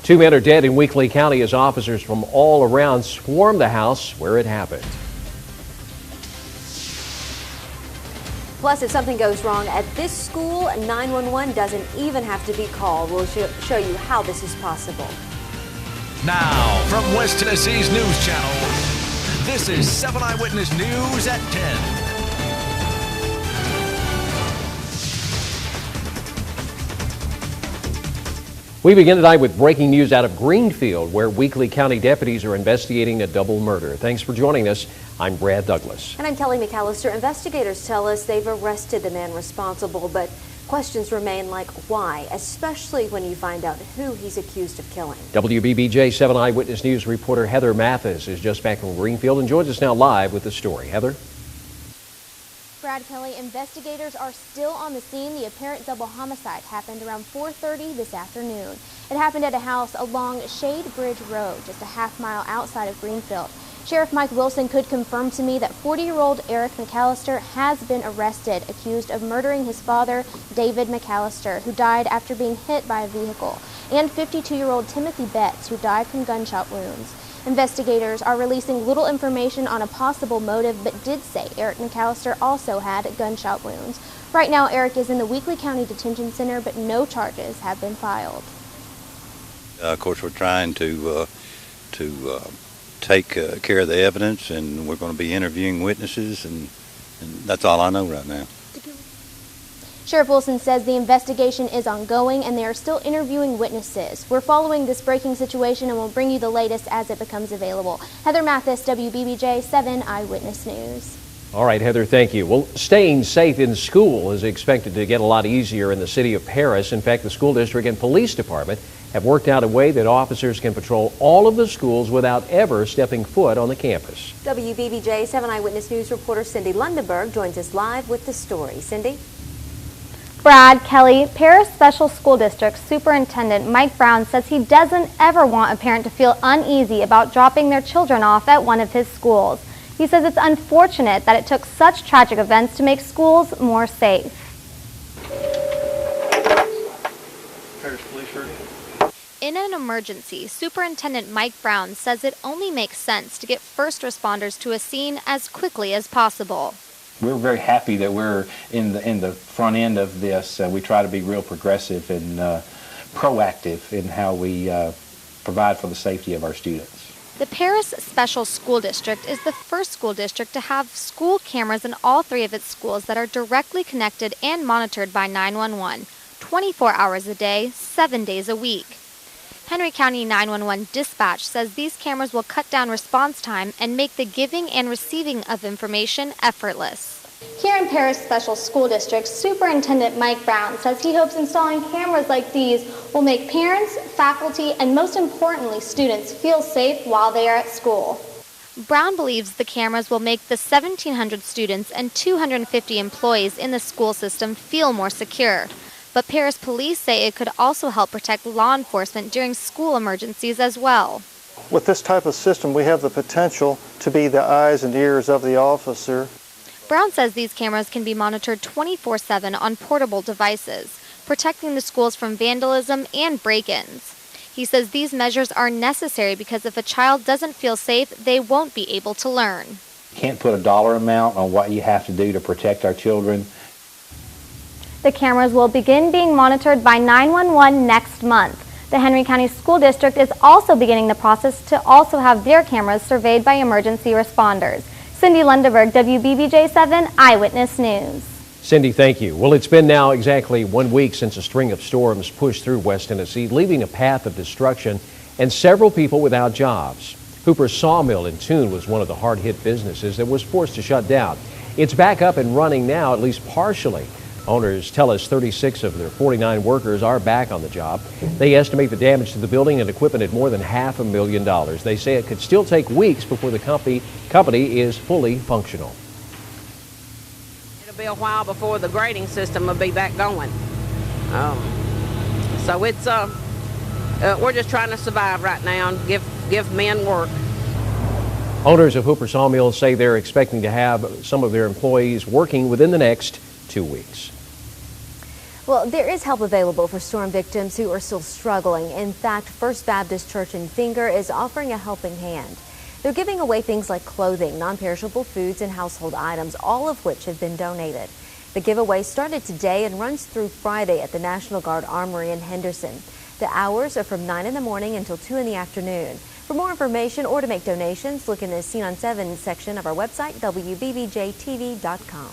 Two men are dead in Weakley County as officers from all around swarm the house where it happened. Plus, if something goes wrong at this school, 911 doesn't even have to be called. We'll show you how this is possible. Now, from West Tennessee's News Channel, this is 7 Eyewitness News at 10. We begin tonight with breaking news out of Greenfield, where Weakley County deputies are investigating a double murder. Thanks for joining us. I'm Brad Douglas. And I'm Kelly McAllister. Investigators tell us they've arrested the man responsible, but questions remain like why, especially when you find out who he's accused of killing. WBBJ 7 Eyewitness News reporter Heather Mathis is just back from Greenfield and joins us now live with the story. Heather? Brad, Kelly, investigators are still on the scene. The apparent double homicide happened around 4:30 this afternoon. It happened at a house along Shade Bridge Road, just a half-mile outside of Greenfield. Sheriff Mike Wilson could confirm to me that 40-year-old Eric McAllister has been arrested, accused of murdering his father, David McAllister, who died after being hit by a vehicle, and 52-year-old Timothy Betts, who died from gunshot wounds. Investigators are releasing little information on a possible motive, but did say Eric McAllister also had gunshot wounds. Right now, Eric is in the Weakley County Detention Center, but no charges have been filed. Of course, we're trying to take care of the evidence, and we're going to be interviewing witnesses, and that's all I know right now. Sheriff Wilson says the investigation is ongoing and they are still interviewing witnesses. We're following this breaking situation and we'll bring you the latest as it becomes available. Heather Mathis, WBBJ 7 Eyewitness News. All right, Heather, thank you. Well, staying safe in school is expected to get a lot easier in the city of Paris. In fact, the school district and police department have worked out a way that officers can patrol all of the schools without ever stepping foot on the campus. WBBJ 7 Eyewitness News reporter Cindy Lundeberg joins us live with the story. Cindy? Brad, Kelly, Paris Special School District Superintendent Mike Brown says he doesn't ever want a parent to feel uneasy about dropping their children off at one of his schools. He says it's unfortunate that it took such tragic events to make schools more safe. In an emergency, Superintendent Mike Brown says it only makes sense to get first responders to a scene as quickly as possible. We're very happy that we're in the front end of this. We try to be real progressive and proactive in how we provide for the safety of our students. The Paris Special School District is the first school district to have school cameras in all 3 of its schools that are directly connected and monitored by 911, 24 hours a day, 7 days a week. Henry County 911 Dispatch says these cameras will cut down response time and make the giving and receiving of information effortless. Here in Paris Special School District, Superintendent Mike Brown says he hopes installing cameras like these will make parents, faculty, and most importantly, students feel safe while they are at school. Brown believes the cameras will make the 1,700 students and 250 employees in the school system feel more secure. But Paris police say it could also help protect law enforcement during school emergencies as well. With this type of system, we have the potential to be the eyes and ears of the officer. Brown says these cameras can be monitored 24/7 on portable devices, protecting the schools from vandalism and break-ins. He says these measures are necessary because if a child doesn't feel safe, they won't be able to learn. Can't put a dollar amount on what you have to do to protect our children. The cameras will begin being monitored by 911 next month. The Henry County School District is also beginning the process to also have their cameras surveyed by emergency responders. Cindy Lundeberg, WBBJ 7 Eyewitness News. Cindy, thank you. Well, it's been now exactly 1 week since a string of storms pushed through West Tennessee, leaving a path of destruction and several people without jobs. Hooper's Sawmill in Tune was one of the hard-hit businesses that was forced to shut down. It's back up and running now, at least partially. Owners tell us 36 of their 49 workers are back on the job. They estimate the damage to the building and equipment at more than $500,000. They say it could still take weeks before the company is fully functional. It'll be a while before the grading system will be back going. So it's we're just trying to survive right now and give men work. Owners of Hooper Sawmill say they're expecting to have some of their employees working within the next 2 weeks. Well, there is help available for storm victims who are still struggling. In fact, First Baptist Church in Finger is offering a helping hand. They're giving away things like clothing, non-perishable foods, and household items, all of which have been donated. The giveaway started today and runs through Friday at the National Guard Armory in Henderson. The hours are from 9 in the morning until 2 in the afternoon. For more information or to make donations, look in the Scene on 7 section of our website, WBBJTV.com.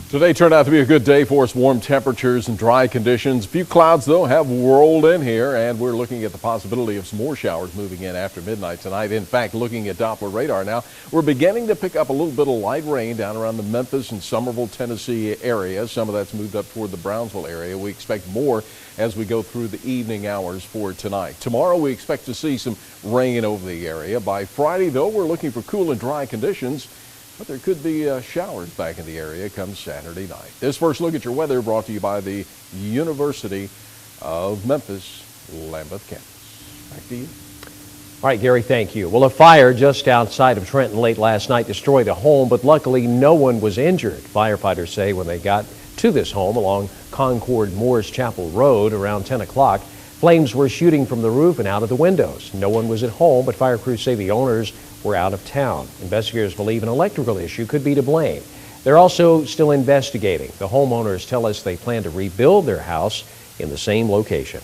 Today turned out to be a good day for us. Warm temperatures and dry conditions. A few clouds, though, have rolled in here, and we're looking at the possibility of some more showers moving in after midnight tonight. In fact, looking at Doppler radar now, we're beginning to pick up a little bit of light rain down around the Memphis and Summerville, Tennessee area. Some of that's moved up toward the Brownsville area. We expect more as we go through the evening hours for tonight. Tomorrow, we expect to see some rain over the area. By Friday, though, we're looking for cool and dry conditions. But there could be showers back in the area come Saturday night. This first look at your weather brought to you by the University of Memphis Lambeth campus. Back to you. All right, Gary, thank you. Well, a fire just outside of Trenton late last night destroyed a home, but luckily no one was injured. Firefighters say when they got to this home along Concord Moores Chapel Road around 10 o'clock, flames were shooting from the roof and out of the windows. No one was at home, but fire crews say the owners were out of town. Investigators believe an electrical issue could be to blame. They're also still investigating. The homeowners tell us they plan to rebuild their house in the same location.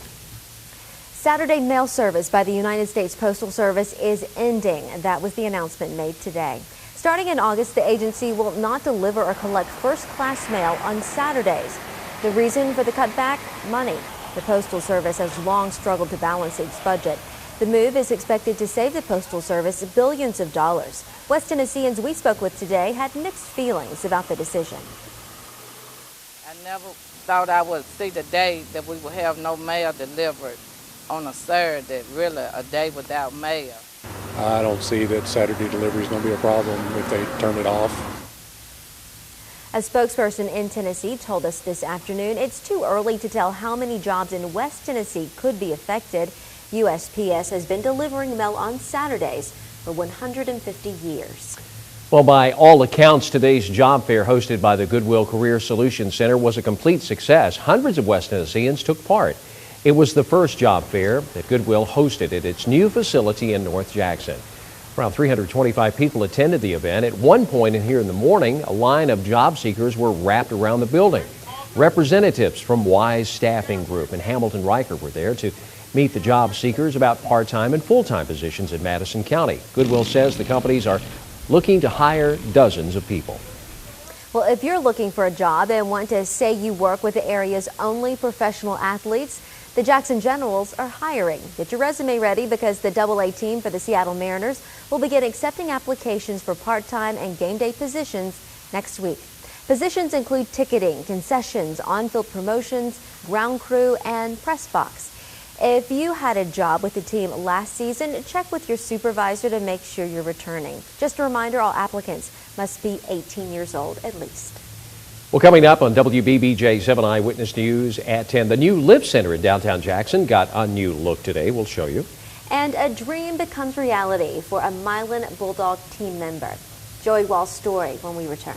Saturday mail service by the United States Postal Service is ending. That was the announcement made today. Starting in August, the agency will not deliver or collect first-class mail on Saturdays. The reason for the cutback? Money. The Postal Service has long struggled to balance its budget. The move is expected to save the Postal Service billions of dollars. West Tennesseans we spoke with today had mixed feelings about the decision. I never thought I would see the day that we would have no mail delivered on a Saturday, really a day without mail. I don't see that Saturday delivery is going to be a problem if they turn it off. A spokesperson in Tennessee told us this afternoon it's too early to tell how many jobs in West Tennessee could be affected. USPS has been delivering mail on Saturdays for 150 years. Well, by all accounts, today's job fair hosted by the Goodwill Career Solutions Center was a complete success. Hundreds of West Tennesseans took part. It was the first job fair that Goodwill hosted at its new facility in North Jackson. Around 325 people attended the event. At one point in here in the morning, a line of job seekers were wrapped around the building. Representatives from Wise Staffing Group and Hamilton Riker were there to meet the job seekers about part-time and full-time positions in Madison County. Goodwill says the companies are looking to hire dozens of people. Well, if you're looking for a job and want to say you work with the area's only professional athletes, the Jackson Generals are hiring. Get your resume ready because the AA team for the Seattle Mariners will begin accepting applications for part-time and game day positions next week. Positions include ticketing, concessions, on-field promotions, ground crew, and press box. If you had a job with the team last season, check with your supervisor to make sure you're returning. Just a reminder, all applicants must be 18 years old at least. Well, coming up on WBBJ 7 Eyewitness News at 10, the new Live Center in downtown Jackson got a new look today. We'll show you. And a dream becomes reality for a Milan Bulldog team member. Joey Wall's story when we return.